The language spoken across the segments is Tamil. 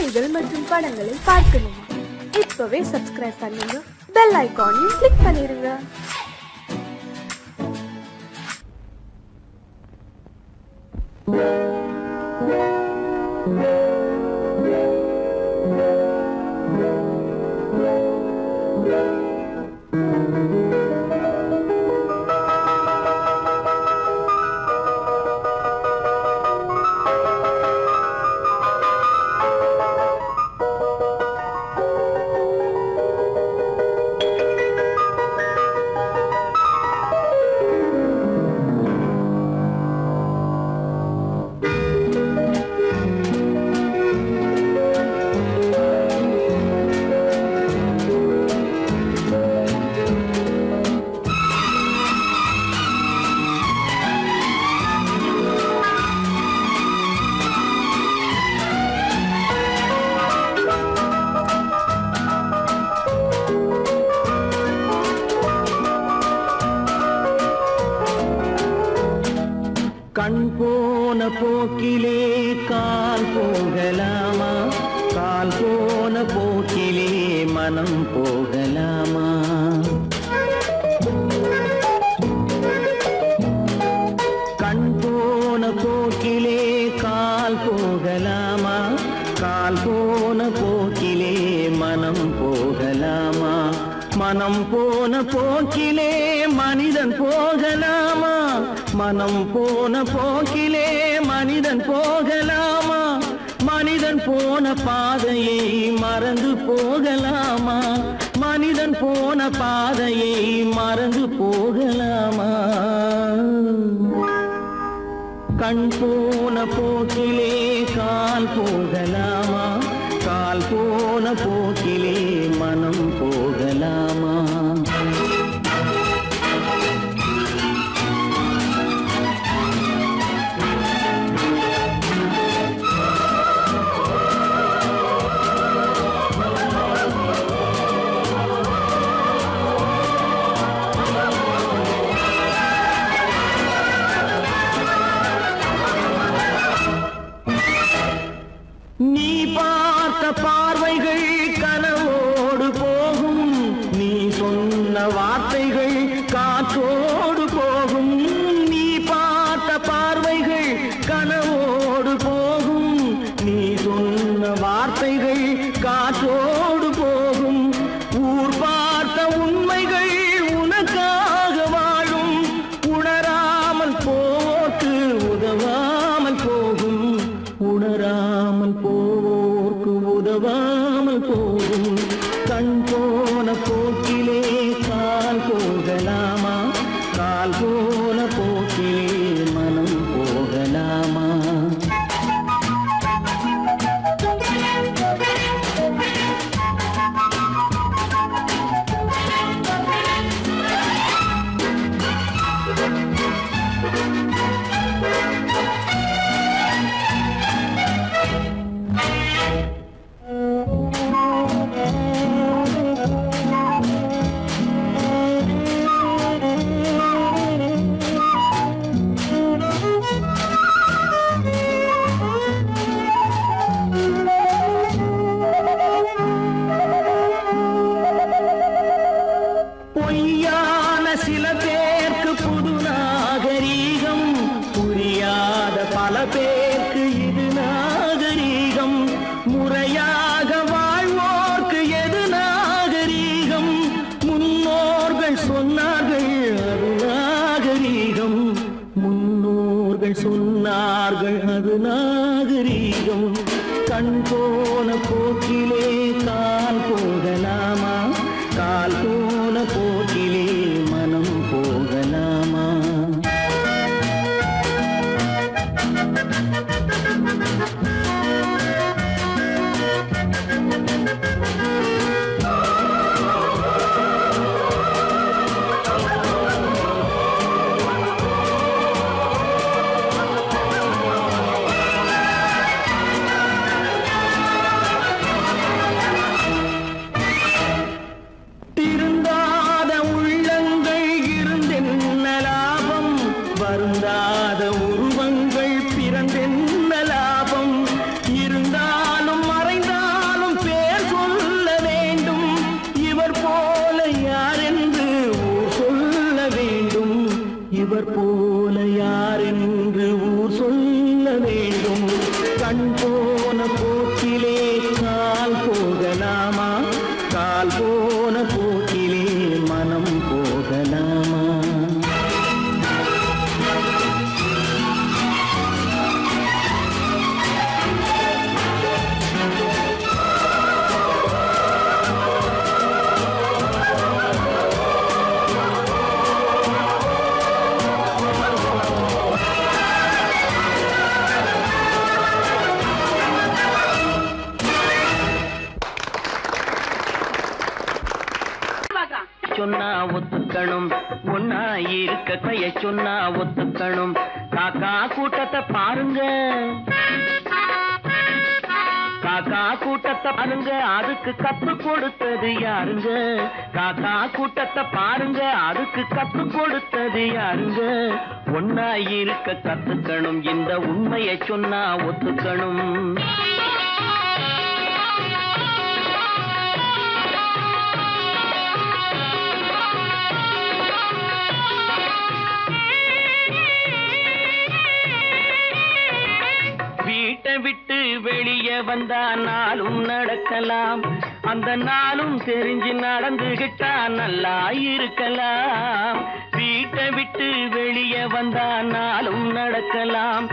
செய்திகள் மற்றும் படங்களை பார்க்கணுமா? இப்பவே சப்ஸ்கிரைப் பண்ணுங்க, பெல் ஐகானையும் கிளிக் பண்ணிருங்க. கண் போன போக்கிலே கால் போகலாமா? கால் போன போக்கிலே மனம் போகலாமா? கண் போன போக்கிலே கால் போகலாமா? கால் போன போக்கிலே மனம் போகலாமா? மனம் போன போக்கிலே மனிதன் போகலாமா? மனம் போன போக்கிலே மனிதன் போகலாமா? மனிதன் போன பாதையை மறந்து போகலாமா? மனிதன் போன பாதையை மறந்து போகலாமா? கண் போன போக்கிலே கால் போகலாமா? கால் போன போக்கிலே மனம் போகலாமா? நீ பார்த்த பார்வைகள் கனவோடு போகும், நீ சொன்ன வார்த்தைகள் காற்றோடு போகும். நீ பார்த்த பார்வைகள் கனவோடு போகும், நீ சொன்ன வார்த்தைகள் காற்றோடு போகும். ஊர் பார்த்த உண்மைகள் உனக்காக வாழும், உணராமல் போக்கு உதவாமல் போகும். உணராமல் போவோர்க்கு உதவாமல் போகும். கண் போன போக்கிலே கால் போகலாமா? கால் போன போக்கிலே மனம் போகலாமா? பொய்யான சில பேருக்கு புது நாகரீகம், புரியாத பல பேருக்கு இது நாகரீகம். முறையாக வாழ்வோர்க்கு எது நாகரீகம்? முன்னோர்கள் சொன்னார்கள் அது நாகரீகம். முன்னோர்கள் சொன்னார்கள் அது நாகரீகம். கண் போன போக்கிலே கால் போகலாமா? கால் போன போக்கிலே மனம் போகலாமா? திருந்தாத உள்ளங்கள் சொன்னா ஒத்துக்கணும், ஒன்னா இருக்க கைய சொன்னா ஒத்துக்கணும். காக்கா கூட்டத்தை பாருங்க, காக்கா கூட்டத்தை பாருங்க, அதுக்கு கத்து கொடுத்தது யாருங்க? காக்கா கூட்டத்தை பாருங்க, அதுக்கு கத்து கொடுத்தது யாருங்க? ஒன்னா இருக்க கத்துக்கணும், இந்த உண்மையை சொன்னா ஒத்துக்கணும். வீட்டை விட்டு வெளியே வந்தா நாளும் நடக்கலாம், அந்த நாளும் தெரிஞ்சு நடந்துகிட்டா நல்லா இருக்கலாம். வீட்டை விட்டு வெளியே வந்தா நாளும் நடக்கலாம்,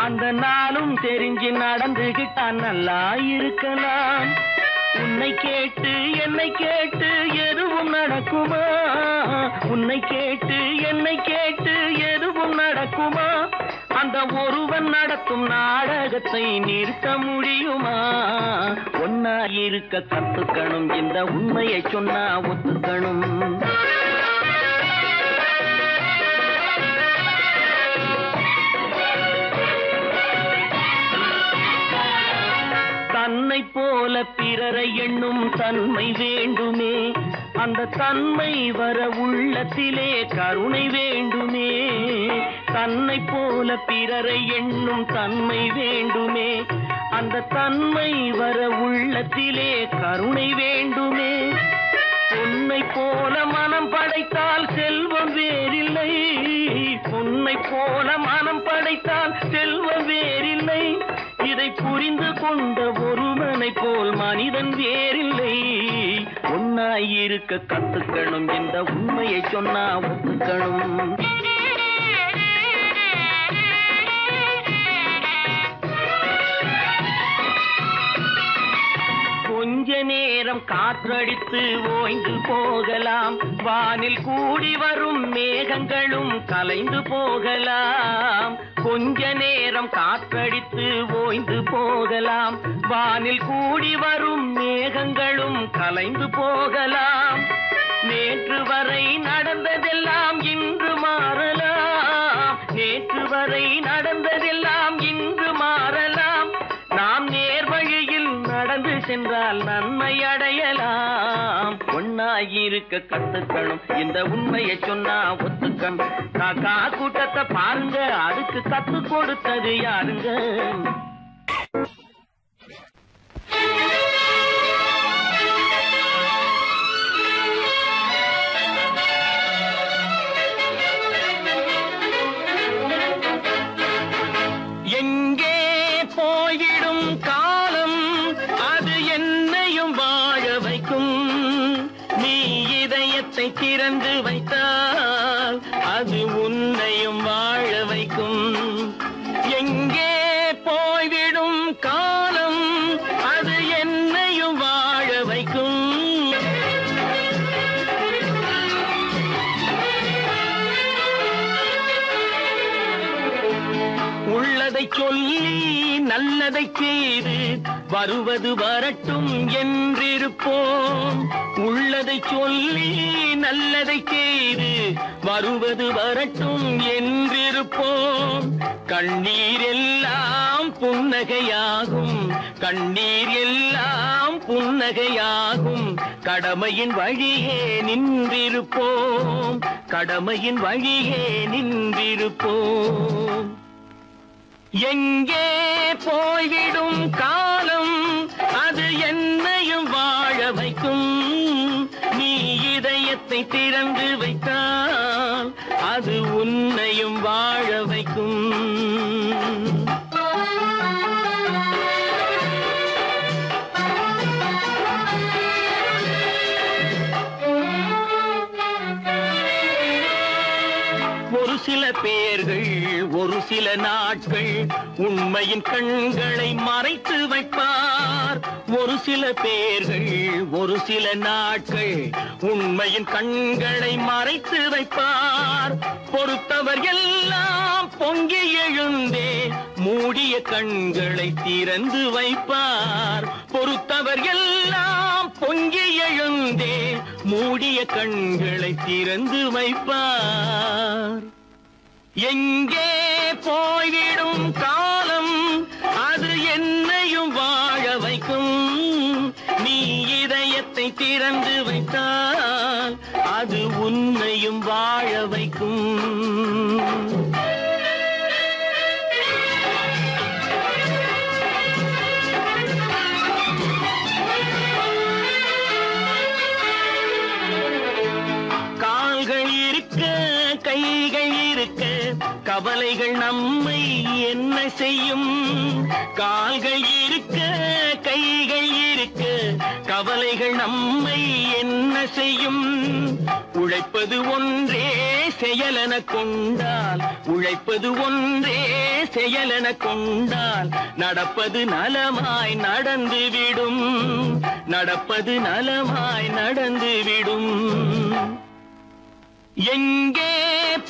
அந்த நாளும் தெரிஞ்சு நடந்துகிட்டா நல்லா இருக்கலாம். உன்னை கேட்டு என்னை கேட்டு எதுவும் நடக்குமா? உன்னை கேட்டு என்னை கேட்டு எதுவும் நடக்குமா? அந்த ஒருவன் நடத்தும் நாடகத்தை நிறுத்த முடியுமா? ஒன்னா இருக்க கத்துக்கணும், இந்த உண்மையை சொன்னா ஒத்துக்கணும். தன்னை போல பிறரை எண்ணும் தன்மை வேண்டுமே, அந்த தன்மை வர உள்ளத்திலே கருணை வேண்டுமே. தன்னை போல பிறரை எண்ணும் தன்மை வேண்டுமே, அந்த தன்மை வர உள்ளத்திலே கருணை வேண்டுமே. பொன்னை போல மனம் படைத்தால் செல்வம் வேறில்லை, பொன்னை போல மனம் படைத்தால் செல்வம் வேறில்லை. இதை புரிந்து கொண்ட ஒருவனை போல் மனிதன் வேறில்லை. ஒன்னாயிருக்க கத்துக்கணும், இந்த உண்மையை சொன்னா ஒத்துக்கணும். கொஞ்ச நேரம் காற்றடித்து ஓய்ந்து போகலாம், வானில் கூடி வரும் மேகங்களும் கலைந்து போகலாம். கொஞ்ச நேரம் காற்றடித்து ஓய்ந்து போகலாம், வானில் கூடி வரும் மேகங்களும் கலைந்து போகலாம். நேற்று வரை நடந்ததெல்லாம் இன்று மாறலாம், நேற்று வரை நடந்ததெல்லாம் இன்று மாறலாம். நாம் நேர்வழியில் நடந்து சென்றால் நன்மை அடையலாம். ஒன்னாயிருக்க கத்துக்கணும், இந்த உண்மையை சொன்னா ஒத்துக்கணும். காக்கா கூட்டத்தை பாருங்க, அதுக்கு கத்து கொடுத்தது யாருங்க? எங்கே போய்விடும் காலம், அது என்னையும் வாழ வைக்கும். நீ இதயத்தை திறந்து வைத்தால் அது உன்னையும் வாழ வைக்கும். எங்கே போய்விடும் காலம், அது என்னையும் வாழ வைக்கும். உள்ளதை சொல்லி நல்லதை செய்து வருவது வரட்டும் என்றிருப்போம். உள்ளதை சொல்லி நல்லதை செய்து வருவது வரட்டும் என்றிருப்போம். கண்ணீர் எல்லாம் புன்னகையாகும், கண்ணீர் எல்லாம் புன்னகையாகும். கடமையின் வழியே நின்றிருப்போம், கடமையின் வழியே நின்றிருப்போம். எங்கே போய்விடும் காலம், அது என்னையும் வாழ வைக்கும். நீ இதயத்தை திறந்து வைத்தால் அது உன்னையும் வாழ வைக்கும். ஒரு சில பேர்கள் ஒரு சில நாட்கள் உண்மையின் கண்களை மறைத்து வைப்பார். ஒரு சில பேர்கள் ஒரு சில நாட்கள் உண்மையின் கண்களை மறைத்து வைப்பார். பொறுத்தவர் எல்லாம் பொங்கி எழுந்தே மூடிய கண்களை திறந்து வைப்பார். பொறுத்தவர் எல்லாம் பொங்கி எழுந்தே மூடிய கண்களை திறந்து வைப்பார். எங்கே போய்விடும் காலம் அது என்னையும் வாழ வைக்கும். நீ இதயத்தை திறந்து வைத்தால் அது உன்னையும் வாழ வைக்கும். கால்கள் இருக்க கைகள் இருக்க கவலைகள் நம்மை என்ன செய்யும்? கால்கள் இருக்க கைகள் இருக்க கவலைகள் நம்மை என்ன செய்யும்? உழைப்பது ஒன்றே செயலென கொண்டால், உழைப்பது ஒன்றே செயலென கொண்டால் நடப்பது நலமாய் நடந்துவிடும், நடப்பது நலமாய் நடந்துவிடும். எங்கே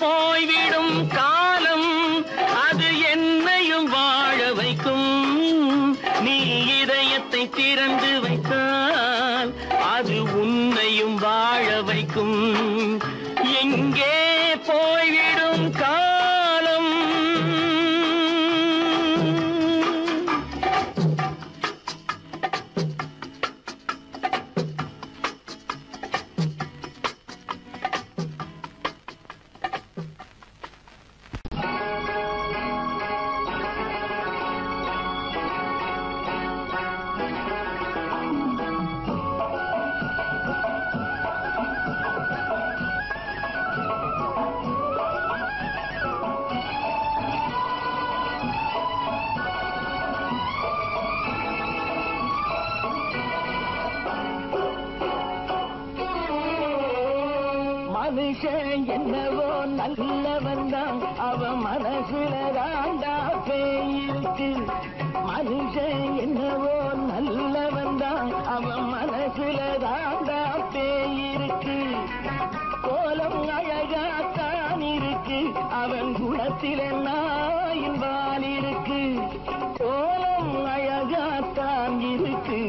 போய்விடும் காலம் அது என்னையும் வாழ வைக்கும். நீ இதயத்தை திறந்து வைத்தால் அது உன்னையும் வாழ வைக்கும். எங்கே போய்விடும் காலம். மனுஷன் என்னவோ நல்லவன் தான், அவன் மனசுல தாண்டா பேயிருக்கு. மனுஷன் என்னவோ நல்லவன் தான், அவன் மனசுல தாண்டா பேயிருக்கு. கோலம் அழகாத்தான் இருக்கு, அவன் குணத்தில நாயின் வால் இருக்கு. கோலம் அழகாத்தான் இருக்கு,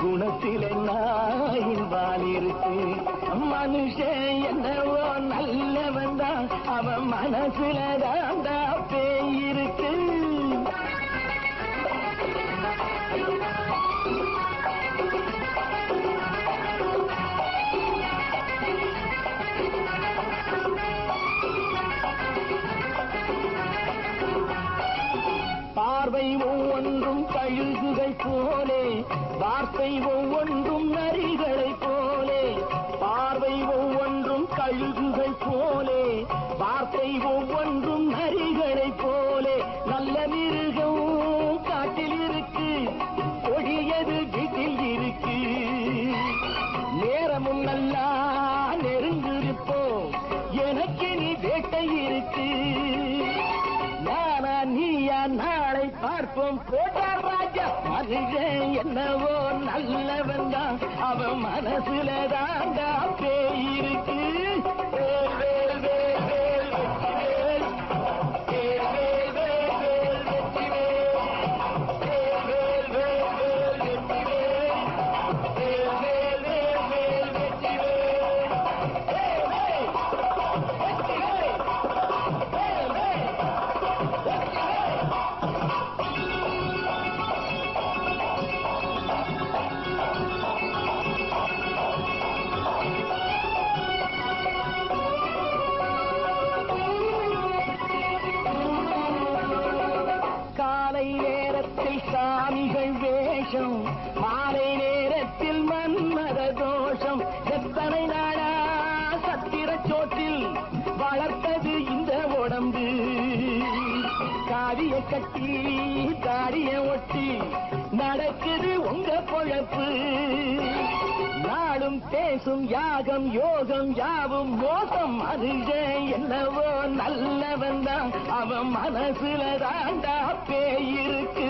குணத்தில நாயின் வால் இருக்கு. மனுஷன் என்னவோ நல்லவன் தான், அவன் மனசுல தாண்டா பேயிருக்கு. பார்வை ஒவ்வொன்றும் கழுகுகள் போலே, வார்த்தை ஒவ்வொன்றும் நரிகளை போலே. பார்வை ஒவ்வொன்றும் கழுகுகள் போலே, வார்த்தை ஒவ்வொன்றும் நரிகளை போலே. நல்ல மிருகம் காட்டில் இருக்கு, கொடியது வீட்டில் இருக்கு. நேரமும் நல்லா நெருங்கிருப்போம், எனக்கு நீ வேட்டை இருக்கு. நானா நீயா நாளை பார்ப்போம் போட்டார் ராஜா. மனுஷன் என்னவோ நல்லவன் தான், அவன் மனசுல தாண்டா பேயிருக்கு. சாமிகள் வேஷம், மாலை நேரத்தில் மன்மத தோஷம். எத்தனை நாளா சத்திர சோற்றில் வளர்த்தது இந்த உடம்பு. காவிய கட்டி தாடிய ஒட்டி நடக்குது உங்க பொழப்பு. நாடும் பேசும் யாகம் யோகம் யாவும் மோசம். மனுஷன் என்னவோ நல்லவன் தான், அவன் மனசுல தாண்டா பேயிருக்கு.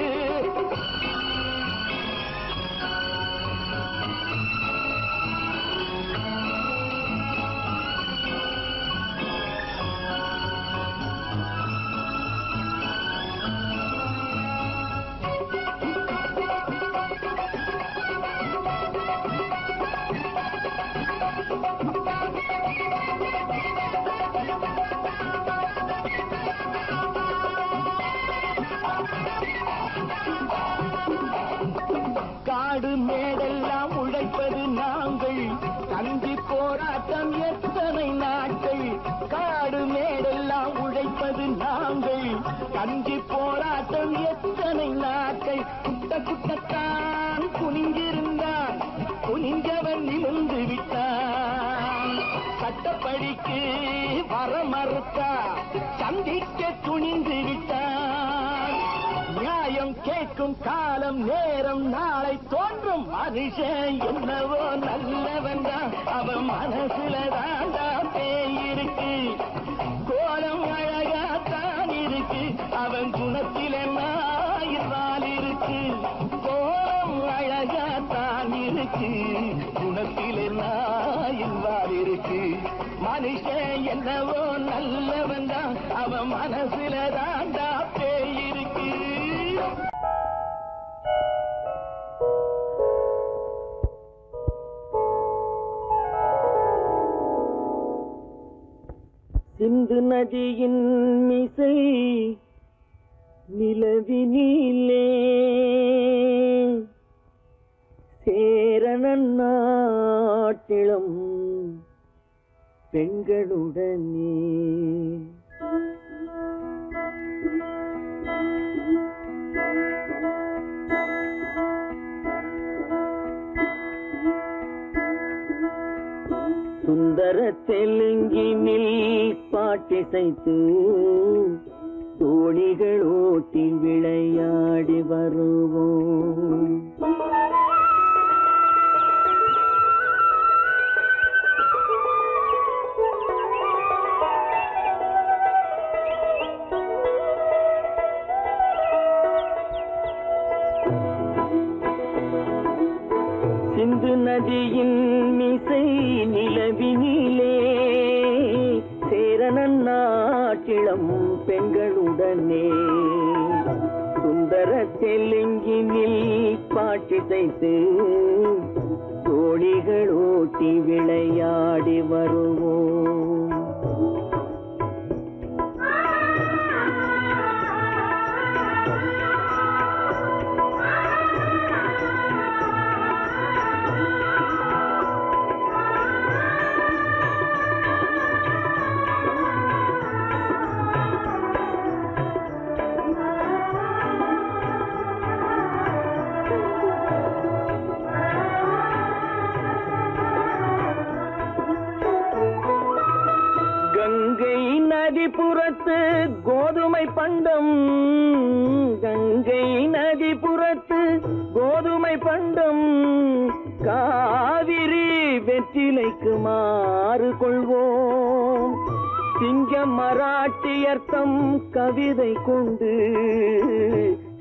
காடு மேடெல்லாம் உழைப்பது நாங்கள், கஞ்சி போராட்டம் எத்தனை நாட்கள். காடு மேடெல்லாம் உழைப்பது நாங்கள், கஞ்சி போராட்டம் எத்தனை நாட்கள். குட்ட குட்டத்தான் குனிஞ்சிருந்தான், குனிஞ்சவன் நிமிர்ந்து விட்டான். சட்டப்படிக்கு வர மறுத்தா, சந்திக்க துணிந்து விட்டான். நியாயம் கேட்கும் காலம் நேரம் நாளை தோன்றும். மனுஷன் என்னவோ நல்லவன் தான், அவன் மனசுல தாண்டா பேய் இருக்கு. கோலம் அழகாத்தான் இருக்கு, அவன் குணத்தில நாயிரால் இருக்கு. கோலம் அழகாத்தான் இருக்கு, குணத்தில நாயிரால் இருக்கு. மனுஷன் என்னவோ நல்லவன் தான், அவன் மனசுல தாண்டா பேய் இருக்கு. சிந்து நதியின் மிசை நிலவினிலே சேரணன் நாட்டிளம் பெண்களுடனே சுந்தர தெலுங்கினில் பாட்டிசைத்து தோணிகள் ஓட்டி விளையாடி வருவோம். சிந்து நதியின் மிசை நிலவினிலே சேரணன் நாட்டிளம் பெண்களுடனே சுந்தர தெலுங்கினில் பாட்டிசைத்து தோணிகள் ஓட்டி விளையாடி வருவோம். கங்கை நதிபுறத்து கோதுமை பண்டம், கங்கை நதிபுறத்து கோதுமை பண்டம், காவிரி வெற்றிலைக்கு மாறு கொள்வோம். சிங்கம் மராட்டியர்த்தம் கவிதை கொண்டு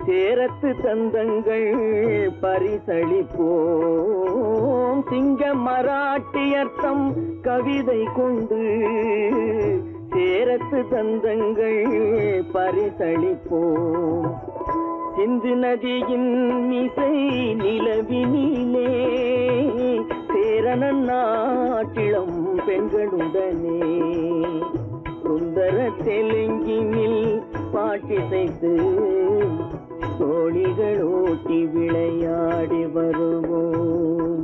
சேரத்து தந்தங்கள் பரிசளிப்போம். சிங்கம் மராட்டியர்த்தம் கவிதை கொண்டு சேரத்து தந்தங்கள் பரிசளிப்போம். சிந்து நதியின் மிசை நிலவினிலே சேரணன் நாட்டிளம் பெண்களுடனே சுந்தர தெலுங்கினில் பாட்டிசைத்து தோணிகள் ஓட்டி விளையாடி வருவோம்.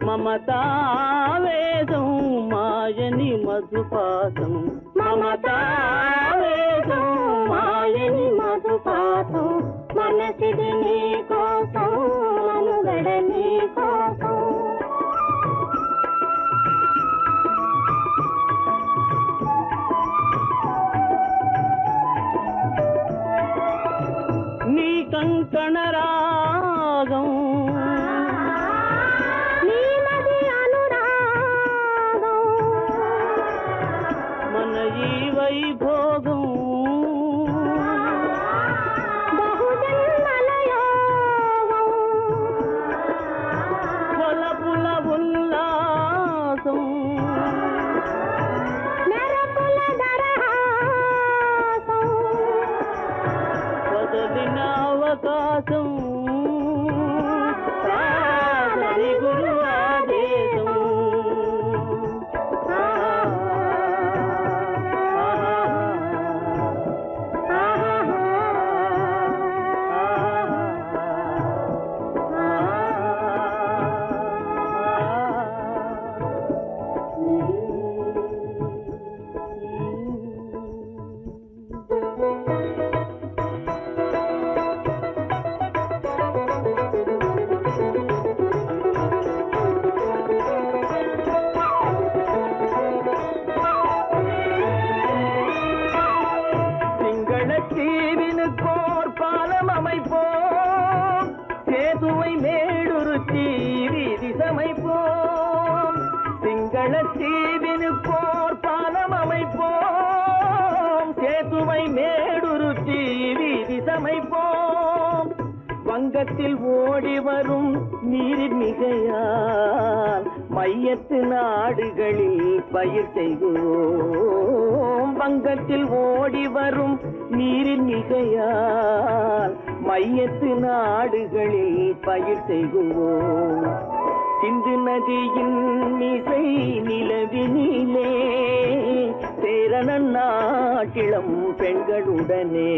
మమతావేదం మాయని మధుపాతం, మమతావేదం మాయని మధుపాతం, మనసిది నీ కోసం మనుగడ నీ కోసం. నీ కంకణ రాగం వైభవం விசுவாசம் சரி குரு ஆதேசம் தீவினுக்கோர் பாலம் அமைப்போம் சேதுவை மேடுருத்தி வீதி சமைப்போம் சிங்கள தீவினுக்கோர் பாலம் அமைப்போம் சேதுவை மேடுருத்தி வீதி சமைப்போம் வங்கத்தில் ஓடி வரும் நீரின் மிகையால் மையத்து நாடுகளில் பயிர் செய்கிறோம் வங்கத்தில் ஓடி வரும் நீரின் மிகையால் மையத்து நாடுகளில் பயிர் செய்கிறோம் சிந்து நதியின் மிசை நிலவினிலே சேரணன் நாட்டிளம் பெண்களுடனே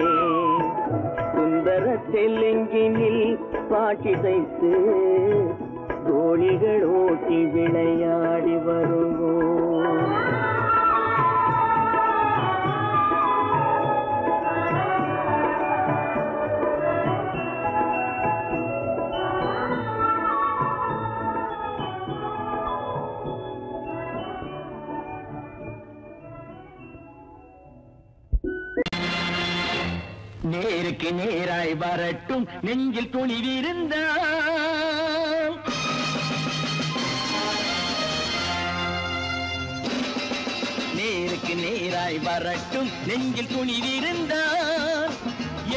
சுந்தர தெலுங்கினில் பாட்டிசைத்து தோழிகள் ஓட்டி விளையாடி வருவோம் நேருக்கு நேராய் வரட்டும் நெஞ்சில் துணிவிருந்தால் நேருக்கு நேராய் வரட்டும் நெஞ்சில் துணிவிருந்தால்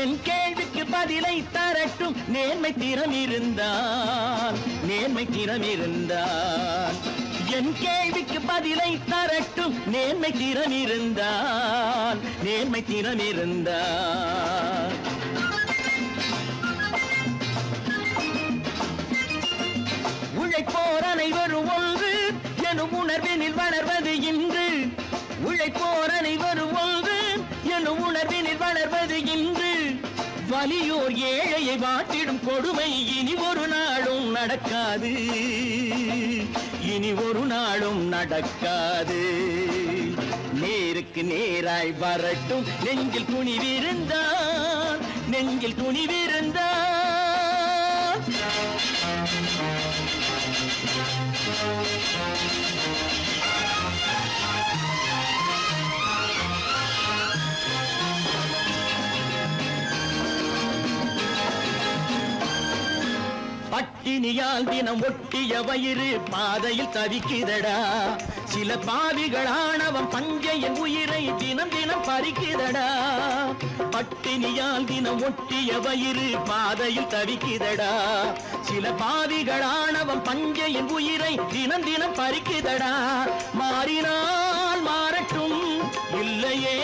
என் கேள்விக்கு பதிலை தரட்டும் நேர்மை திறம் இருந்தால் என் கேள்விக்கு பதிலை தரட்டும் நேர்மை திறம் இருந்தால் உழைப்போர் அனைவரும் ஒன்று எனும் உணர்வினில் வளர்வது இன்று உழைப்போர் அனைவரும் ஒன்று எனும் உணர்வினில் வளர்வது இன்று வலியோர் ஏழையை வாட்டிடும் கொடுமை இனி ஒரு நாளும் நடக்காது நேருக்கு நேராய் வரட்டும் நெஞ்சில் துணிவிருந்தால் பட்டினியால் தினம் ஒட்டிய வயிறு பாதையில் தவிக்குதடா சில பாவிகளானவன் பஞ்சையின் உயிரை தினம் தினம் பறிக்குதடா பட்டினியால் தினம் ஒட்டிய வயிறு பாதையில் தவிக்குதடா சில பாவிகளானவன் பஞ்சையின் உயிரை தினம் தினம் பறிக்குதடா மாறினால் மாறட்டும் இல்லையே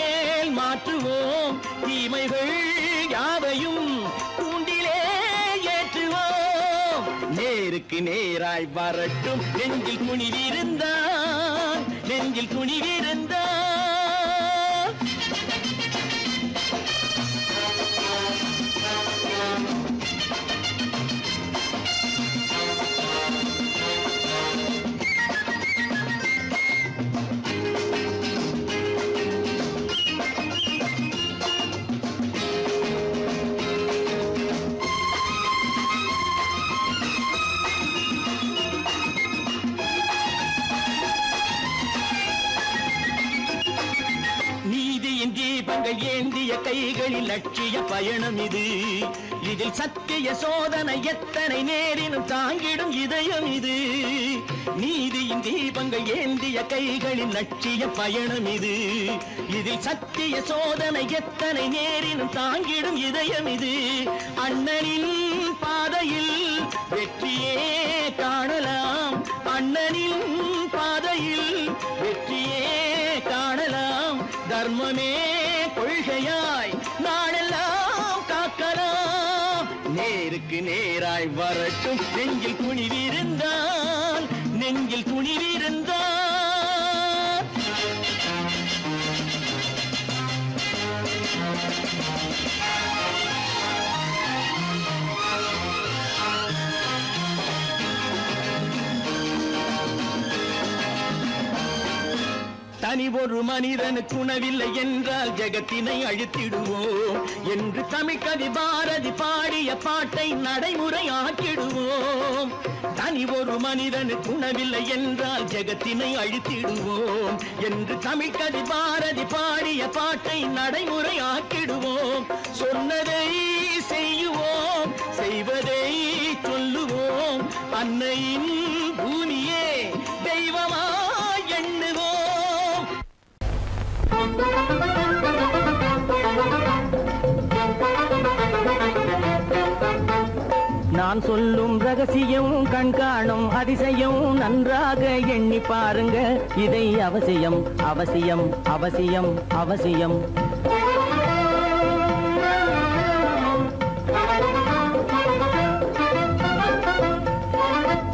மாற்றுவோம் தீமைகள் யாவையும் கூண்டிலே ஏற்றுவோம் நேருக்கு நேராய் வரட்டும் நெஞ்சில் துணிவிருந்தால் தீபங்கள் ஏந்திய கைகளில் லட்சிய பயணம் இது இதில் சத்திய சோதனை எத்தனை நேரினும் தாங்கிடும் இதயம் இது நீதியின் தீபங்கள் ஏந்திய கைகளில் லட்சிய பயணம் இது இதில் சத்திய சோதனை எத்தனை நேரினும் தாங்கிடும் இதயம் இது அண்ணனின் பாதையில் வெற்றியே காணலாம் அண்ணனின் பாதையில் வெற்றியே காணலாம் தர்மமே கொள்கையாய் நாளெல்லாம் காக்கலாம் நேருக்கு நேராய் வரட்டும் நெஞ்சில் துணிவிருந்தால் நெஞ்சில் துணிவிருந்தால் தனி ஒரு மனிதனுக்கு உணவில்லை என்றால் ஜெகத்தினை அழித்திடுவோம் என்று தமிழ்கவி பாரதி பாடிய பாட்டை நடைமுறையாக்கிடுவோம். தனி ஒரு மனிதனுக்கு உணவில்லை என்றால் ஜெகத்தினை அழித்திடுவோம் என்று தமிழ்கவி பாரதி பாடிய பாட்டை நடைமுறையாக்கிடுவோம். சொன்னதை செய்யுவோம், செய்வதை சொல்லுவோம், அன்னையின் பூமியே தெய்வமா எண்ணுவோம். நான் சொல்லும் ரகசியம் கண்காணும் அதிசயம் நன்றாக எண்ணி பாருங்க. இதை அவசியம் அவசியம் அவசியம் அவசியம்.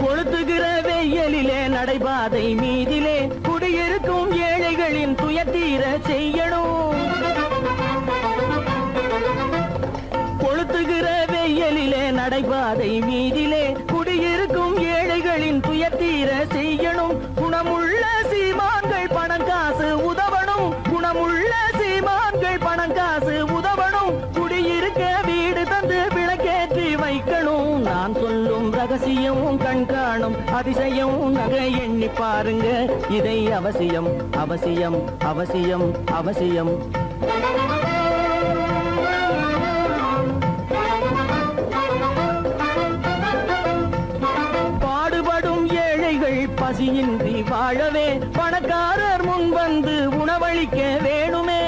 கொளுத்துகிற வெயிலிலே நடைபாதை மீதிலே குடியிருக்கும் ஏழைகளின் துயத்தீர செய்யணும். கொளுத்துகிற வெயிலிலே நடைபாதை மீதிலே குடியிருக்கும் ஏழைகளின் துயத்தீர செய்யணும். குணமுள்ள சீமான்கள் பணம் காசு உதவணும். குணமுள்ள சீமான்கள் பணம் காசு உதவணும். குடியிருக்க வீடு தந்து விளக்கேற்றி வைக்கணும். நான் சொல்லும் ரகசியம் கண்காணும் அதிசயம் நகை எண்ணி பாருங்க. இதை அவசியம் அவசியம் அவசியம் அவசியம். பாடுபடும் ஏழைகள் பசியின்றி வாழவே பணக்காரர் முன் வந்து உணவளிக்க வேணுமே.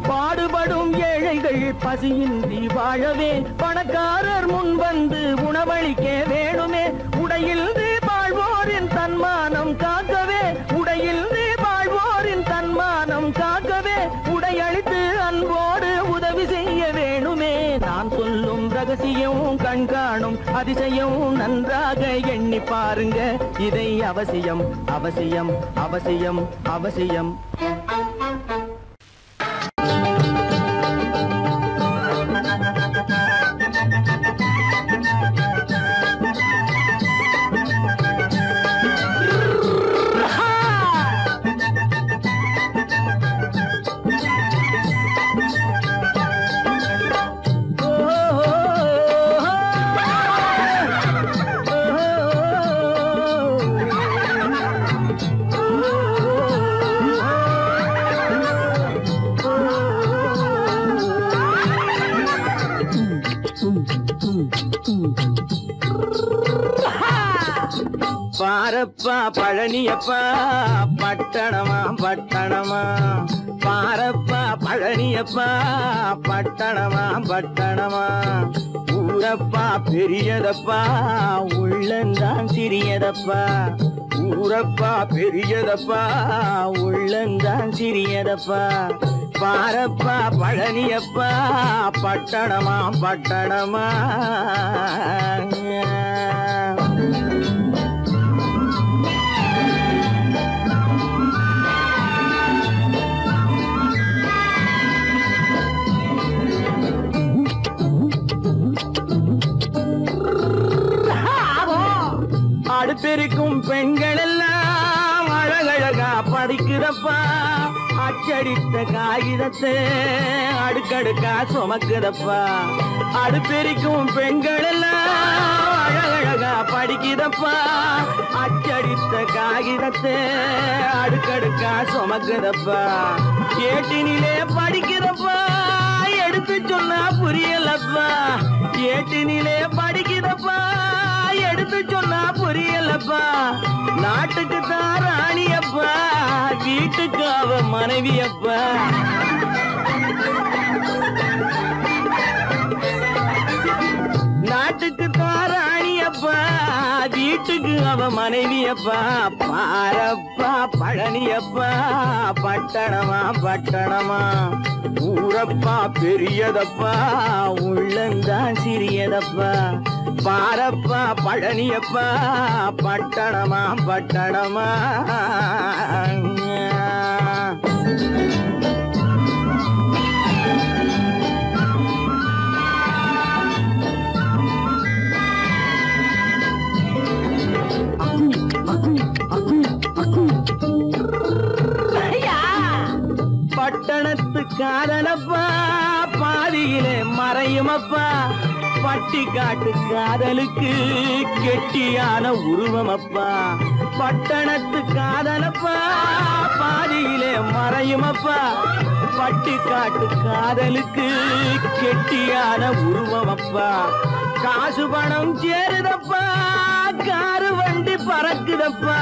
பாடுபடும் ஏழைகள் பசியின்றி வாழவே பணக்காரர் முன் வந்து உணவளிக்க வேணுமே. உடையில் வாழ்வோரின் தன்மானம் காக்கவே, உடையில் வாழ்வோரின் தன்மானம் காக்கவே உடையளித்து அன்போடு உதவி செய்ய வேணுமே. நான் சொல்லும் ரகசியம் கண்காணும் அதிசயம் நன்றாக எண்ணி பாருங்க. இதை அவசியம் அவசியம் அவசியம் அவசியம். பாரப்பா பழனியப்பா பட்டணமா பட்டணமா. பாரப்பா பழனியப்பா பட்டணமா பட்டணமா. ஊரப்பா பெரியதப்பா உள்ளந்தான் சிறியதப்பா. ஊரப்பா பெரியதப்பா உள்ளந்தான் சிறியதப்பா. பாரப்பா பழனியப்பா பட்டணமா பட்டணமா. அடுப்பெருக்கும் பெண்கள் எல்லாம் அழகழகா படிக்கிறப்பா. அச்சடித்த காகிதத்தை அடுக்கடுக்கா சுமக்குதப்பா. அடுப்பெருக்கும் பெண்கள் எல்லாம் அழகழகா படிக்கிறப்பா. அச்சடித்த காகிதத்தை அடுக்கடுக்கா சுமக்குதப்பா. ஏட்டினிலே படிக்கிறப்பா எடுத்து சொன்னா புரியலப்பா. ஏட்டினிலே படிக்கிறப்பா எடுத்து சொன்னா புரியலப்பா. நாட்டுக்கு தான் ராணியப்பா வீட்டுக்கு அவ மனைவியப்பா. நாட்டுக்கு தான் ராணியப்பா வீட்டுக்கு அவ மனைவியப்பா பாரப்பா பழனியப்பா பட்டணமா பட்டணமா ஊரப்பா பெரியதப்பா உள்ளந்தான் சிறியதப்பா பாரப்பா பழனியப்பா பட்டணமா பட்டணமா பட்டணத்து காதலப்பா பாதியிலே மறையுமப்பா பட்டி காட்டு காதலுக்கு கெட்டியான உருவமப்பா பட்டணத்து காதலப்பா பாதியிலே மறையுமப்பா பட்டி காட்டு காதலுக்கு கெட்டியான உருவமப்பா காசு பணம் சேருதப்பா காரு வண்டி பறக்குதப்பா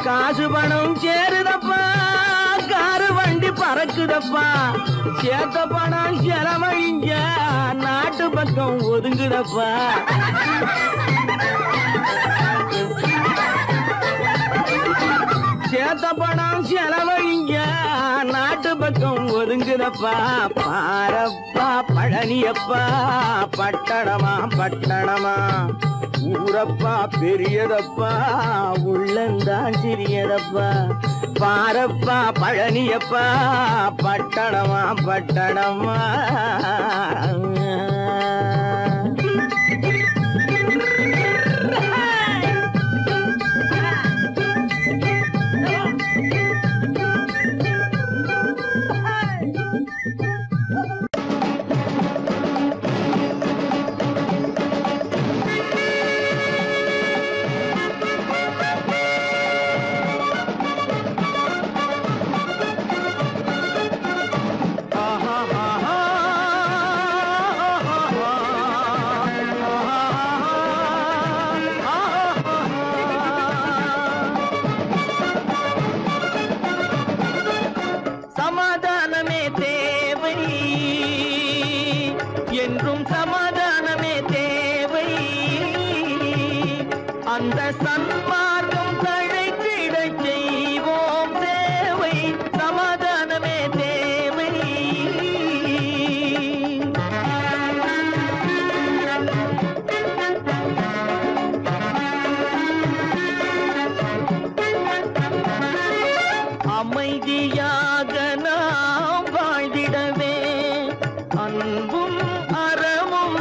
காசு பணம் சேருதப்பா காரு வண்டி பறக்குதப்பா சேத்த பணம் செலவழிஞ்ச நாட்டு பக்கம் ஒதுங்குதப்பா சேத்த பணம் செலவழிஞ்ச நாட்டு பக்கம் ஒதுங்குதப்பா பாரப்பா பழனியப்பா பட்டணமா பட்டணமா ஊரப்பா பெரியதப்பா உள்ளந்தான் சிறியதப்பா பாரப்பா பழனியப்பா பட்டணமா பட்டணமா என்றும் சமாதானமே தேவை அந்த சன்மார்க்கம் தழைத்திடச் செய்வோம் சேவை சமாதானமே தேவை அமைதியாக நாம் வாழ்ந்திடவே அன்பும் அறமும்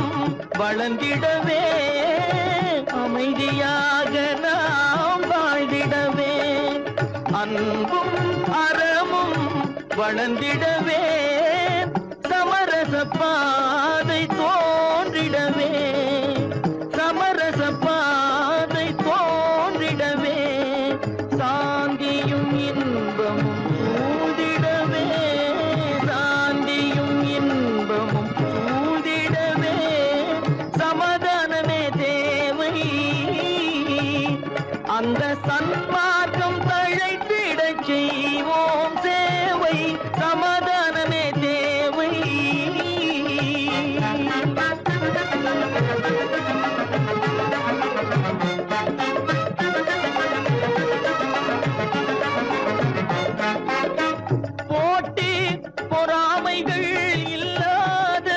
வளர்ந்திடவே அமைதியாக நாம் வாழ்ந்திடவே அன்பும் அறமும் வளர்ந்திடவே சமரச பாதை தோன்றிடவே சமரச பாதை தோன்றிடவே சாந்தியும் இன்பமும் சூழ்ந்திடவே சாந்தியும் இன்பமும் சூழ்ந்திடவே சமாதானமே தேவை அந்த சன்மார்க்கம் தழைத்திடச் செய்வோம் சேவை சமாதானமே தேவை போட்டி பொறாமைகள் இல்லாத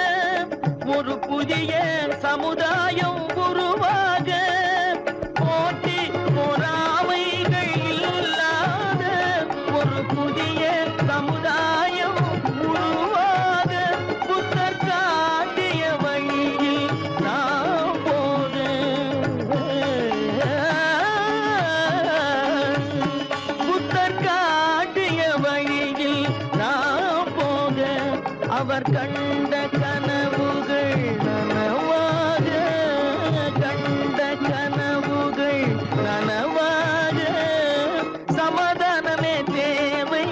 ஒரு புதிய சமுதாயம் உருவாக போட்டி பொறாமைகள் இல்லாத ஒரு புதிய சமுதாயம் உருவாக புத்தர் காட்டிய வழியில் நாம் போக புத்தர் காட்டிய வழியில் நாம் போக அவர் கண்ட கனவுகள் நனவாக கண்ட கனவுகள் நனவாக சமாதானமே தேவை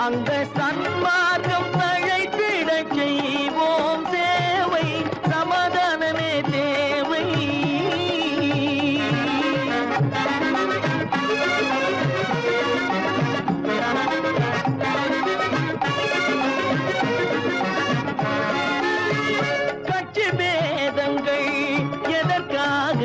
அந்த சன்மார்க்கம் தழைத்திடச் செய்வோம் சேவை சமாதானமே தேவை கட்சி பேதங்கள் எதற்காக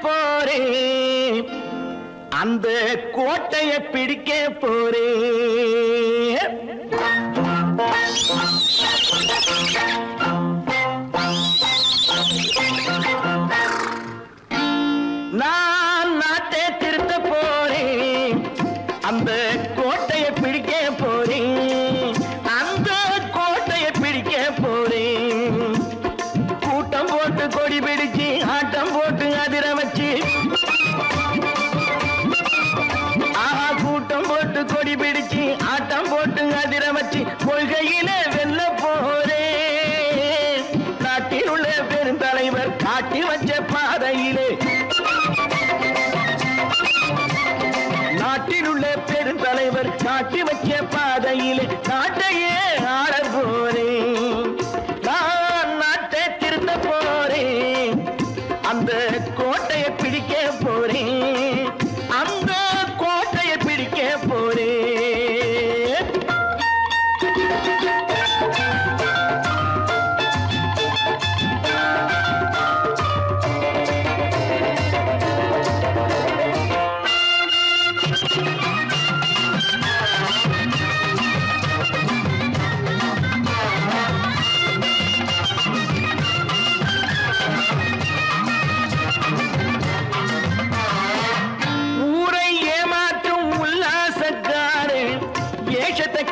போறேன், அந்த கோட்டையை பிடிக்க போறேன். நான் நாட்டை திருத்த போறேன், அந்த கோட்டையை பிடிக்க போறேன், அந்த கோட்டையை பிடிக்க போறேன். கூட்டம் போட்டு கொடி பிடிச்சு ஆட்டம் போட்டு அதிர வச்சு, கூட்டம் போட்டு கொடி பிடிச்சு ஆட்டம் போட்டு அதிர வச்சு கொள்கையில வெல்ல போறேன். நாட்டில் உள்ள பெருந்தலைவர் காட்டி வச்ச பாதையிலே, நாட்டில் உள்ள பெருந்தலைவர் காட்டி வச்ச பாதையிலே நாட்டையே ஆள போறேன். நான் நாட்டை திருத்த போறேன், அந்த கோட்டையை பிடிக்க போறேன், அந்த கோட்டையை பிடிக்க போறேன்.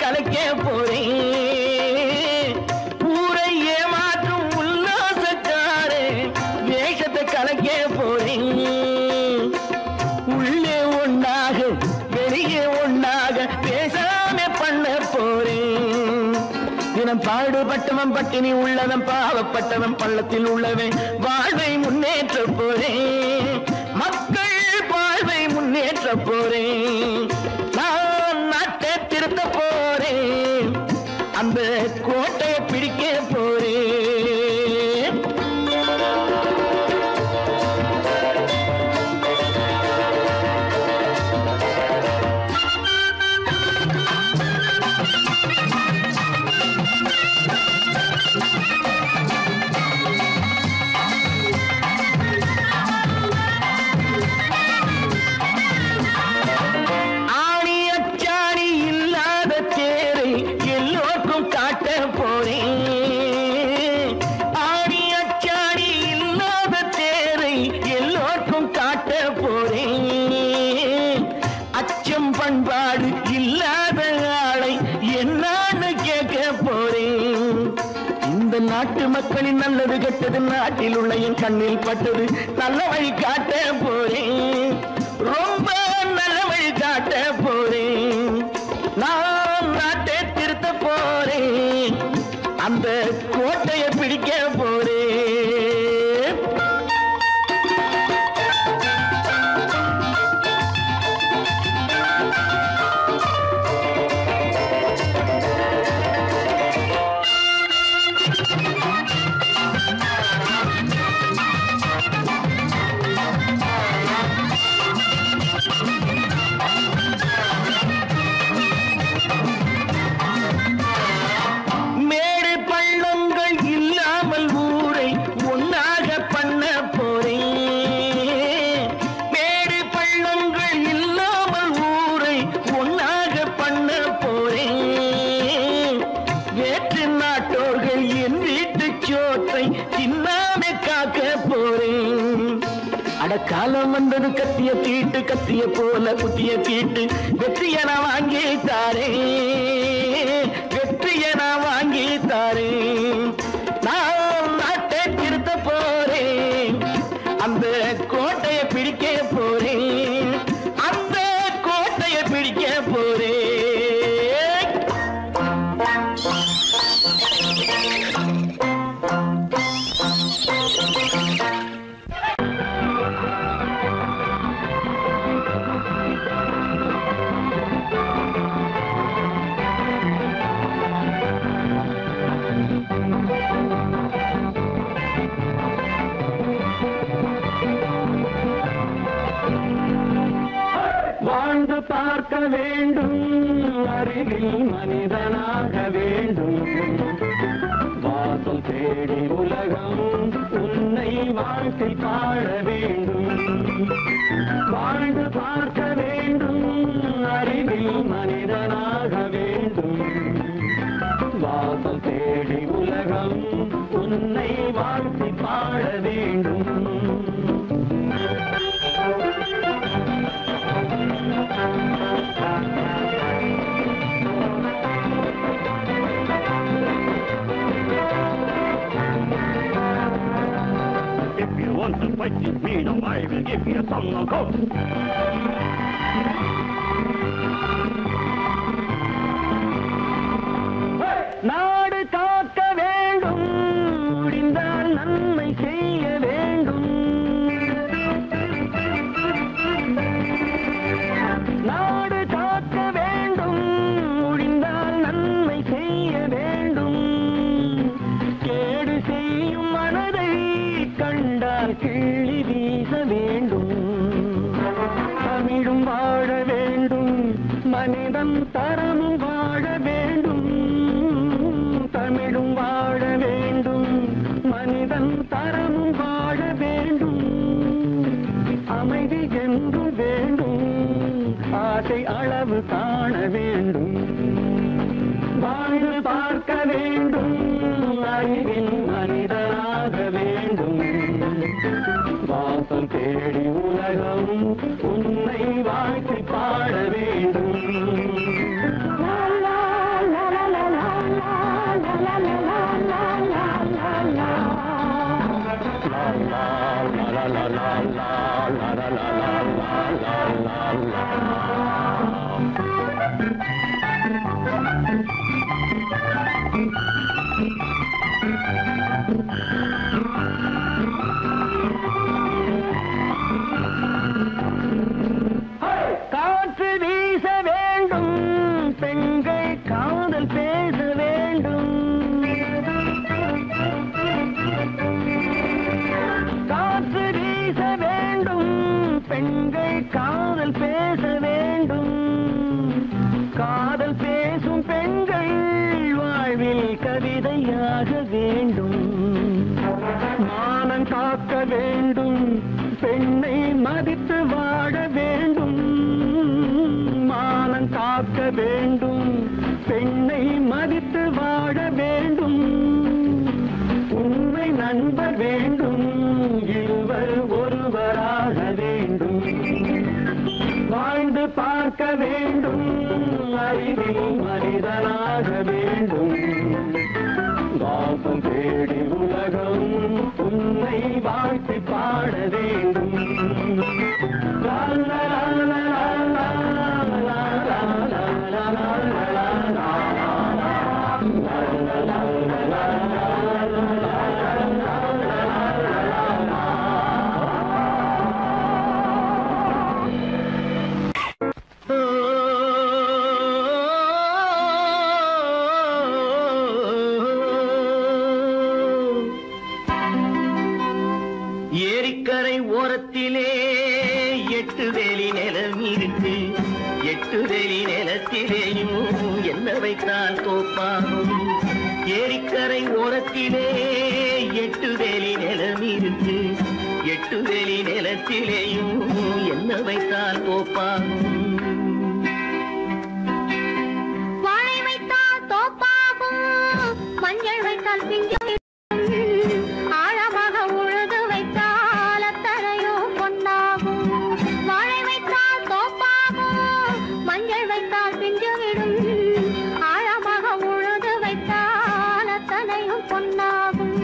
கலைக்க போறேன், ஊரை ஏமாற்றும் உல்லாசக்காரே வேஷத்தை கலைக்க போறேன். உள்ளே ஒன்னாக வெளியே ஒன்னாக பேசாம பண்ண போறேன். தினம் பாடுபட்டவன் பட்டினி உள்ளவன் பாவப்பட்டவன் பள்ளத்தில் உள்ளவன் வாழ்வை முன்னேற்ற போறேன், மக்கள் வாழ்வை முன்னேற்ற போறேன். நான் நாட்டை திருத்த போறேன், அந்த கோட்டையை பிடிக்க போறேன். பண்பாடு இல்லாத ஆளை என்னான்னு கேட்க போறேன். இந்த நாட்டு மக்களின் நல்லது கெட்டது நாட்டில் உள்ள என் கண்ணில் பட்டது நல்ல வழி காட்ட போறேன், ரொம்ப நல்ல வழி காட்ட போறேன். நான் நாட்டை திருத்த போறேன், அந்த கோட்டையை பிடிக்க போறேன். காலம் வந்தது கத்திய தீட்டு, கத்திய போல குத்திய தீட்டு, வெற்றிய நான் வாங்கி தாரேன், வெற்றிய நான் வாங்கி தாரேன். நான் நாட்டை திருத்த போறேன், அந்த கோட்டையை பிடிக்க போறேன், அந்த கோட்டையை பிடிக்க போறேன். வாழ்ந்து பார்க்க வேண்டும், அறிவில் மனிதனாக வேண்டும், வாசல் தேடி உலகம் உன்னை வாழ்க்கை பாட வேண்டும். வாழ்ந்து பார்க்க வேண்டும், அறிவில் மனிதனாக வேண்டும். வாசல் தேடி உலகம் உன்னை வாழ்த்தி பாட வேண்டும். If you want to fight with me, now I will give you a song of hope. நாடு காக்க வேண்டும், முடிந்தால் நன்மை செய்ய வேண்டும். நாடு காக்க வேண்டும், முடிந்தால் நன்மை செய்ய வேண்டும். கேடு செய்யும் மனதை கண்டால் கிள்ளி வீச வேண்டும். தமிழும் வாழ வேண்டும், மனிதன் தரமும் வாழ வேண்டும். தமிழும் வாழ வேண்டும், மனிதன் தரமும் வாழ வேண்டும். அமைதி என்றும் வேண்டும், ஆசை அளவு காண வேண்டும். வாழ்ந்து பார்க்க வேண்டும், அறிவின் மனிதனாக வேண்டும். வாசம் தேடி உலகம் உன்னை வாழ்த்தி பாட வேண்டும். காற்று வீச வேண்டும், பெண்கள் காதல் பேச வேண்டும். காற்று வீச வேண்டும், பெண்கள் காதல் பேச வேண்டும். காதல் பேசும் பெண்கள் வாழ்வில் கவிதையாக வேண்டும். மானம் காக்க வேண்டும், பெண்ணை மதித்து வாழ வேண்டும். மானம் காக்க வேண்டும், பெண்ணை மதித்து வாழ வேண்டும். உண்மை நண்பர் வேண்டும், இருவர் ஒருவராக வேண்டும். வாழ்ந்து பார்க்க வேண்டும், அறிவில் மனிதனாக வேண்டும். வாசம் தேடி உலகம் உன்னை வாழ்த்தி பாட வேண்டும். லா லா லா லா லா லா லா லா லா லா. ஏரிக்கரை ஓரத்திலே 8 வேலி நிலம் இருக்கு. 8 வேலி நிலத்திலேயும் என்ன வைத்தால் தோப்பாகும். ஏரிக்கரை ஓரத்திலே 8 வேலி நிலம் இருக்கு. 8 வேலி நிலத்திலேயும் என்ன வைத்தால் தோப்பாகும். வாழை வைத்தால் தோப்பாகும், மஞ்சள் வைத்தால் பிஞ்சு. ஆழமாக உழுது வைத்தால் அத்தனையோ பொன்னாகும். வாழை வைத்தால் தோப்பாகும், மஞ்சள் வைத்தால் பிஞ்சு விடும். ஆழமாக உழுது வைத்தால் அத்தனையும் பொன்னாகும்.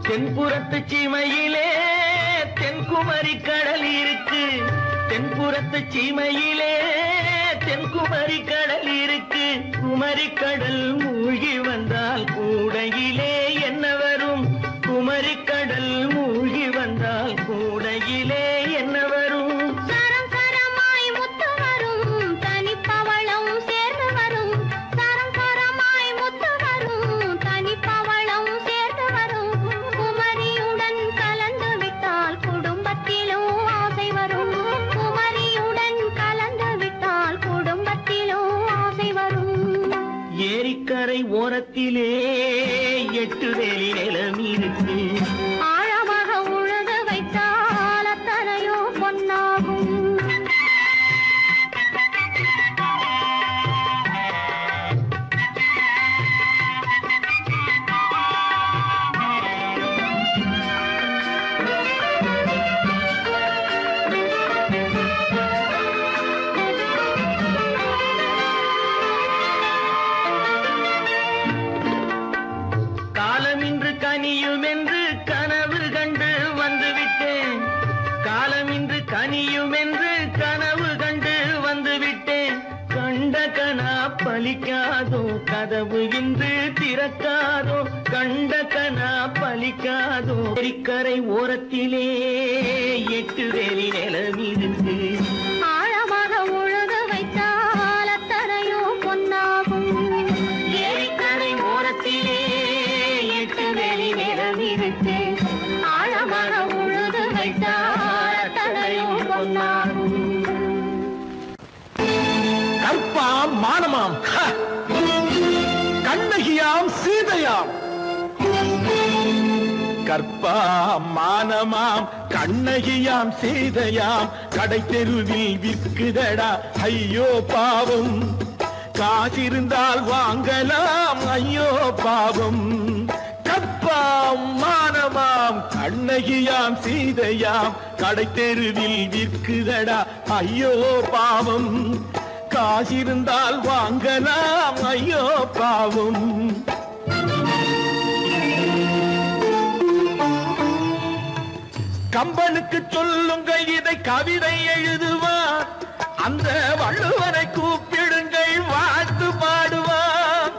தென்புறத்து சீமையிலே தென்குமரி கடல் இருக்கு. தென்புறத்து சீமையிலே தென்குமரி கடல் இருக்கு. குமரி கடல் மூழ்கி வந்தால் கூடையிலே என்ன வரும்? குமரி கடல் மூழ்கி வந்தால் கூடையிலே என்ன வரும்? சரம் சரமாய் முத்து வரும், தனிப்பவளம் சேர்ந்து வரும். சரம் சரமாய் முத்து வரும், தனிப்பவளம் ஓரத்திலே 8 வேலி நிலம் இருக்கு. ஆழமாக உழுது வைத்தால் அத்தனையோ பொன்னாகும். காலமின்று கனியும் என்று கனவு கண்டு வந்துவிட்டேன். காலமின்று கனியும் என்று கனவு கண்டு வந்துவிட்டேன். கண்ட கனா பலிக்காதோ கதவு இன்று திறக்காதோ. கண்ட கனா பலிக்காதோ. கரை ஓரத்திலே 8 வேலி நிலம் இருக்கு. ஆழமாக உழுது வைத்தால் அத்தனையோ பொன்னாகும். ஏரிக்கரை ஓரத்திலே 8 வேலி நிலம் இருக்கு. ஆழமாக உழுது வைத்தால் அத்தனையோ பொன்னாகும். கற்பாம் மானமாம் கண்ணகியாம் சீதையாம். கற்பாம் மானமாம் கண்ணகியாம் சீதையாம் கடை தெருவில் விற்குதடா ஐயோ பாவம். காசிருந்தால் வாங்கலாம் ஐயோ பாவம். கற்பாம் மானமாம் கண்ணகியாம் சீதையாம் கடை தெருவில் விற்குதடா ஐயோ பாவம். காசிருந்தால் வாங்கலாம் ஐயோ பாவம். கம்பனுக்கு சொல்லுங்கள் இதை கவிதை எழுதுவார். அந்த வள்ளுவரை கூப்பிடுங்கள் வாழ்த்து பாடுவார்.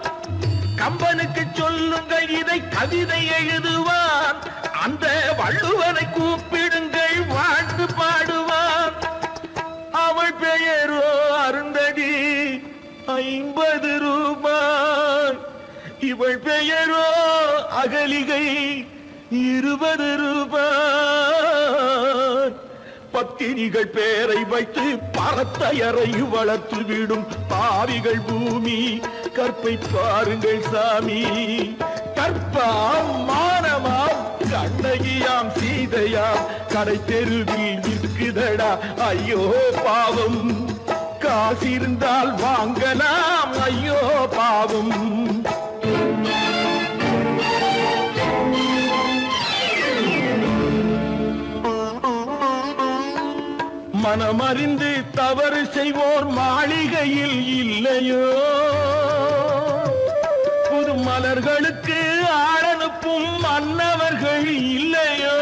கம்பனுக்கு சொல்லுங்கள் இதை கவிதை எழுதுவார். அந்த வள்ளுவரை கூப்பிடுங்கள் வாழ்த்து பாடுவார். அவள் பெயரோ அருந்ததி 50 ரூபாய். இவள் பெயரோ அகலிகை 20 ரூபாய். பத்தினிகள் பேரை வைத்து பரத்தையரை வளர்த்து விடும் பாவிகள் பூமி. கற்பை பாருங்கள் சாமி. கற்பாம் மானமாம் கண்ணகியாம் சீதையாம் கடை தெருவில் விற்குதடா ஐயோ பாவம். காசிருந்தால் வாங்கலாம் ஐயோ பாவம். மனமறிந்து தவறு செய்வோர் மாளிகையில் இல்லையோ. புது மலர்களுக்கு ஆளனுப்பும் மன்னவர்கள் இல்லையோ.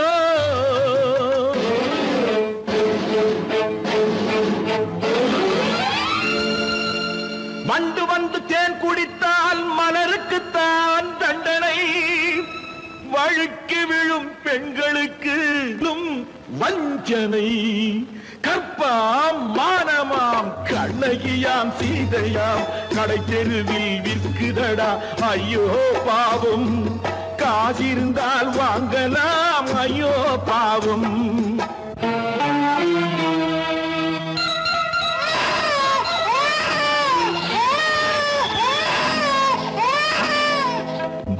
வண்டு வந்து தேன் குடித்தால் மலருக்குத்தான் தண்டனை. வழுக்கி விழும் பெண்களுக்கு வஞ்சனை. கற்பாம் மானமாம் கண்ணகியாம் சீதையாம் கடை தெருவில் விற்குதடா ஐயோ பாவம். காசிருந்தால் வாங்கலாம் ஐயோ பாவம்.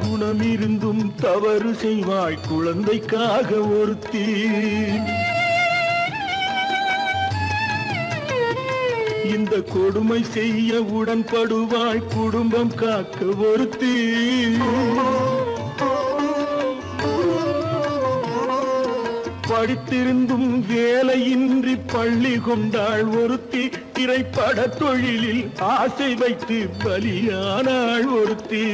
குணமிருந்தும் தவறு செய்வாய் குழந்தைக்காக ஒருத்தி. இந்த கொடுமை செய்ய உடன்படுவாய் குடும்பம் காக்க ஒருத்தி. படித்திருந்தும் வேலையின்றி பள்ளி கொண்டாள் ஒருத்தி. திரைப்பட தொழிலில் ஆசை வைத்து பலியானாள் ஒருத்தி.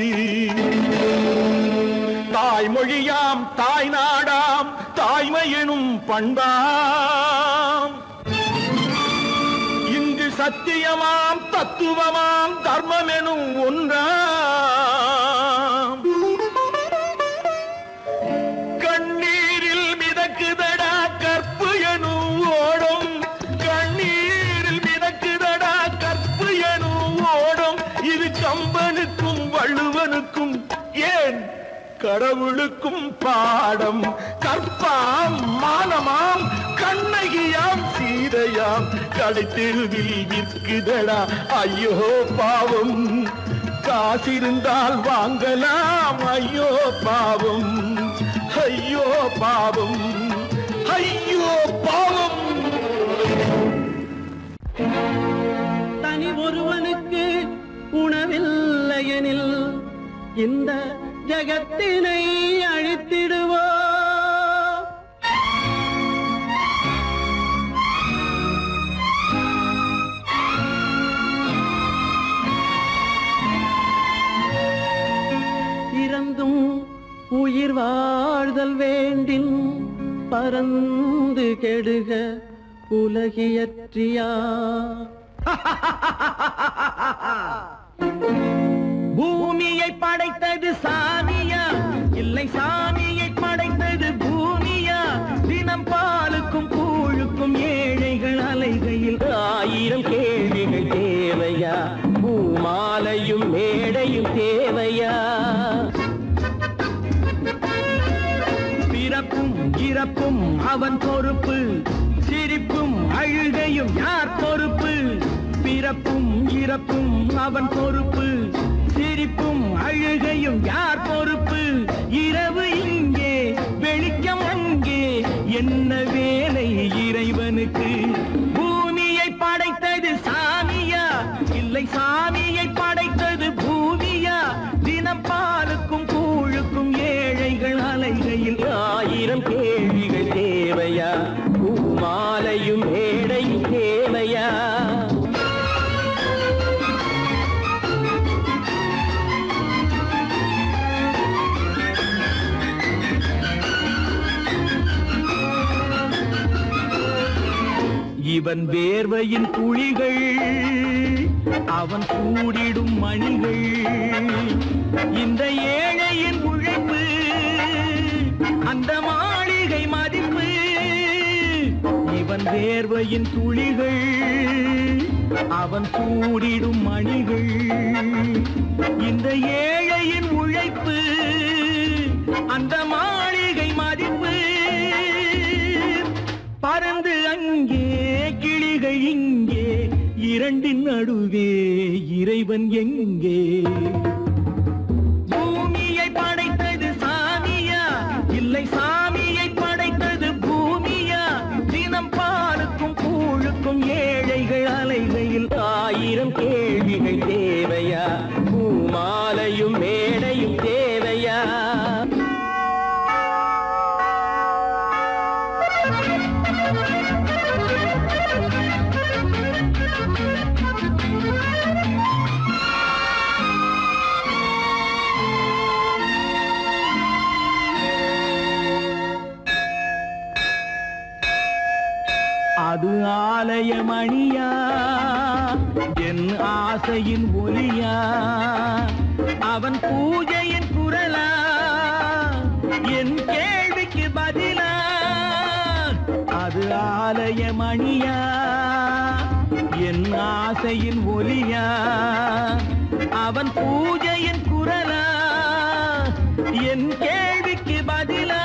தாய்மொழியாம் தாய் நாடாம் தாய்மையெனும் பண்பாம். இங்கு சத்தியமாம் தத்துவமாம் தர்மம் எனும் ஒன்றாம். கண்ணீரில் மிதக்குதடா கற்பு எனும் ஓடும். கண்ணீரில் மிதக்குதடா கற்பு எனும் ஓடும். இது கம்பனுக்கும் வள்ளுவனுக்கும் ஏன் கடவுளுக்கும் பாடம். கற்பாம் மானமாம் கண்ணகியாம் சீதையாம் கடை தெருவில் விற்குதடா ஐயோ பாவம். காசிருந்தால் வாங்கலாம். ஐயோ பாவம், ஐயோ பாவம், ஐயோ பாவம். தனி ஒருவனுக்கு உணவில்லையெனில் இந்த ஜகத்தினை அழித்திடுவோ. இறந்தும் உயிர் வாழ்தல் வேண்டின் பறந்து கெடுக உலகியற்றியா. பூமியை படைத்தது சாமியா, இல்லை சாமியை படைத்தது பூமியா. தினம் பாலுக்கும் கூழுக்கும் ஏழைகள் அலைகையில் 1000 கேள்விகள் தேவையா. பூமாலையும் மேடையும் தேவையா. பிறப்பும் இறப்பும் அவன் பொறுப்பு, சிரிப்பும் அழுகையும் யார் பொறுப்பு. பிறப்பும் இறப்பும் அவன் பொறுப்பு, சிரிப்பும் அழுகையும் யார் பொறுப்பு. இரவு இங்கே வெளிச்சம் அங்கே, என்ன வேலை இறைவனுக்கு. பூமியை படைத்தது சாமியா, இல்லை சாமியை படைத்தது பூமியா. தினம் பாலுக்கும் கூழுக்கும் ஏழைகள் அலைகையில் 1000 கேள்விகள் தேவையா. பூமாலையும் மேடையும் தேவையா. இவன் வேர்வையின் துளிகள், அவன் கூடிடும் மணிகள். இந்த ஏழையின் உழைப்பு, அந்த மாளிகை மதிப்பு. இவன் வேர்வையின் துளிகள், அவன் கூடிடும் மணிகள். இந்த ஏழையின் உழைப்பு, அந்த மாளிகை மதிப்பு. பறந்து அங்கே கிளிகள் இங்கே, இரண்டின் நடுவே இறைவன் எங்கே. பூமியை படைத்தது சாமியா, இல்லை சாமியை படைத்தது பூமியா. தினம் பாலுக்கும் கூழுக்கும் ஏழைகள் அலைகையில் 1000 கேள்விகள் தேவையா. பூமாலையும் மேடையும் தேவையா. அது ஆலயமணியா, என் ஆசையின் ஒலியா. அவன் பூஜையின் குரலா, என் கேள்விக்கு பதிலா. அது ஆலயமணியா, என் ஆசையின் ஒலியா. அவன் பூஜையின் குரலா, என் கேள்விக்கு பதிலா.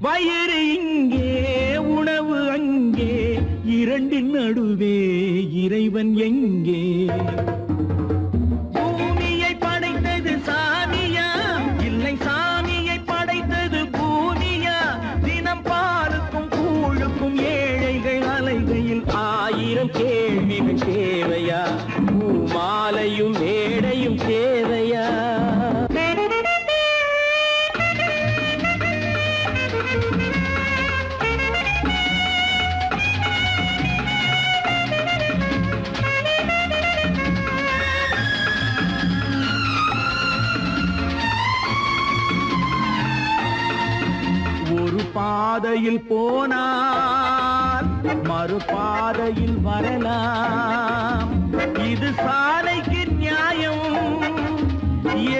வயிறு இங்கே உணவு அங்கே, இரண்டின் நடுவே இறைவன் எங்கே. பூமியை படைத்தது சாமியா, இல்லை சாமியை படைத்தது பூமியா. தினம் பாலுக்கும் கூழுக்கும் ஏழைகள் அலைகையில் 1000 கேள்விகள் தேவையா. பூமாலையும் மேடையும் தேவையா. பாதையில் போனால் மறுபாதையில் வரலாம். இது சாலைக்கு நியாயம்,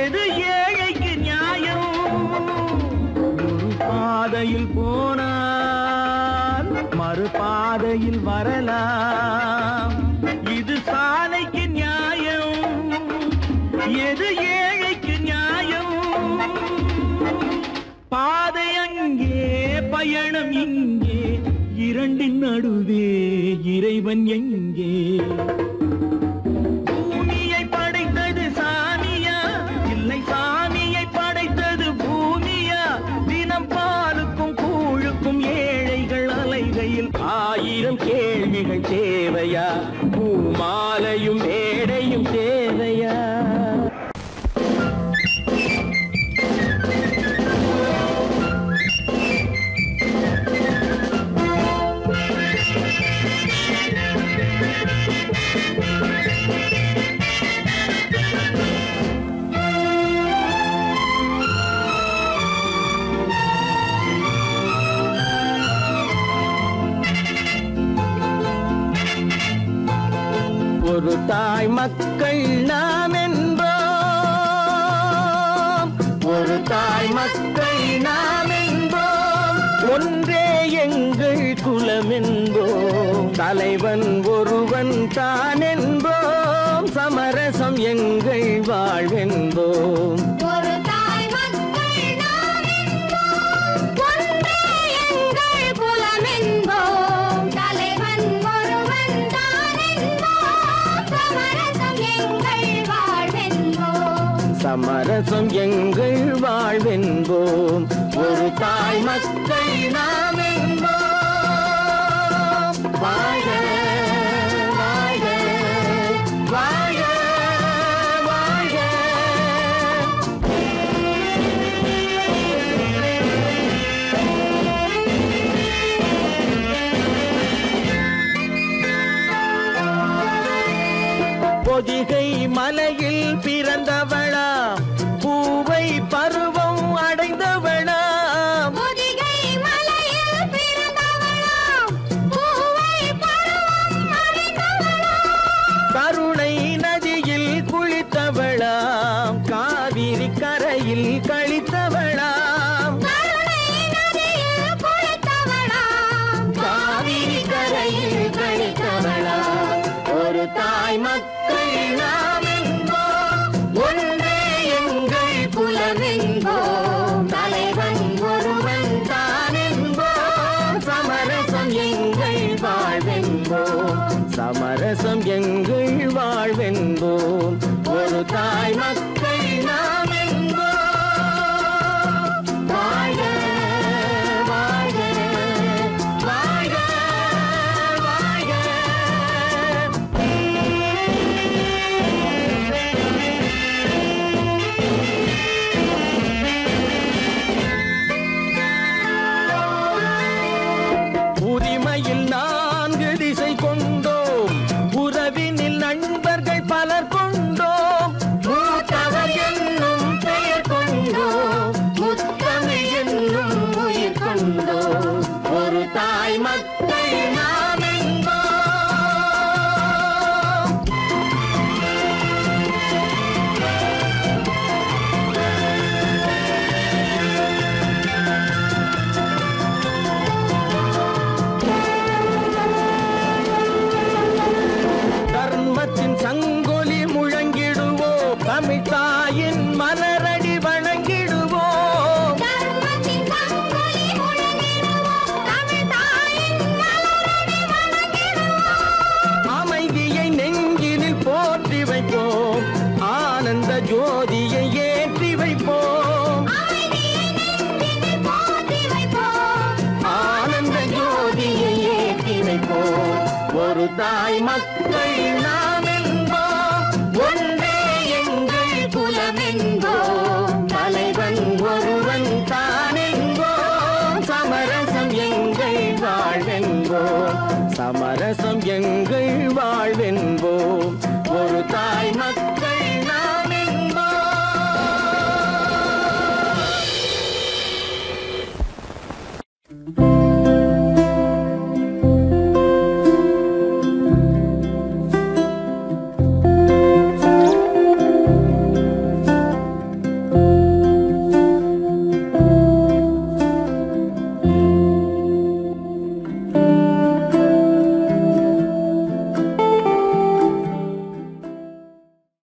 எது ஏழைக்கு நியாயம். ஒரு பாதையில் போனால் மறுபாதையில் வரலாம். இது சாலைக்கு நியாயம், எது ஏழைக்கு நியாயம். பாதை அங்கே பயணம் இங்கே, இரண்டின் நடுவே இறைவன் எங்கே. பூமியை தாய் மக்கள் நாம் என்போம், ஒரு தாய் மக்கள் நாம் என்போம், ஒன்றே எங்கள் குலம் என்போம், தலைவன் ஒருவன் தான் என்போம், சமரசம் எங்கள் வாழ்வென்போம். ஒரு தாய் மக்கள் நாம் என்போம், ஒன்றே எங்கள் குலம் என்போம், தலைவன் ஒருவன் தான் என்போம், சமரசம் எங்கள் வாழ்வென்போம். சமரசம் எங்கள் வாழ்வென்போம், ஒரு தாய் மக்கள் நாம் என்போம். வாழ்க வாழ்க வாழ்க வாழ்க. பொதிகை மலையில் பிறந்தவளா, பூவை பருவம் அடைந்தவளா, பொதிகை மலையில் பிறந்தவளாம், பூவை பருவம் அடைந்தவளாம், கருணை நதியில் குளித்தவளாம், காவிரி கரையில் கழித்தவளாம், கருணை நதியில் குளித்தவளாம், காவிரி கரையில் கழித்தவளாம். ஒரு தாய் மக்கள் நாம் என்போம், ஒன்றே எங்கள் குலம் என்போம், தலைவன் ஒருவன் தான் என்போம், சமரசம் எங்கள் வாழ்வென்போம், சமரசம் எங்கள் வாழ்வென்போம், ஒரு தாய் மக்கள் நாம் என்போம். வாழ்க வாழ்க வாழ்க வாழ்க. உரிமையில் 4 திசை கொண்டோம், உறவினில் நண்பர்கள் பலர் கொண்டோம், மூத்தவர் என்னும் பெயர் கொண்டோம், முத்தமிழ் என்னும் உயிர் கொண்டோம், ஒரு தாய் மக்கள் நாம் என்போம். தர்மத்தின் சங்கொலி முழங்கிடுவோம், தமிழ் தாயின் மலரடி வணங்கிடுவோம், தர்மத்தின் சங்கொலி முழங்கிடுவோம், தமிழ் தாயின் மலரடி வணங்கிடுவோம், அமைதியை நெஞ்சினில் போற்றி வைப்போம், ஆனந்த ஜோதியை ஏற்றி வைப்போம், அமைதியை நெஞ்சினில் போற்றி வைப்போம், ஆனந்த ஜோதியை ஏற்றி வைப்போம், ஒரு தாய் மக்கள் நாம் என்போம், ஒன்றே எங்கள் குலம் என்போம்,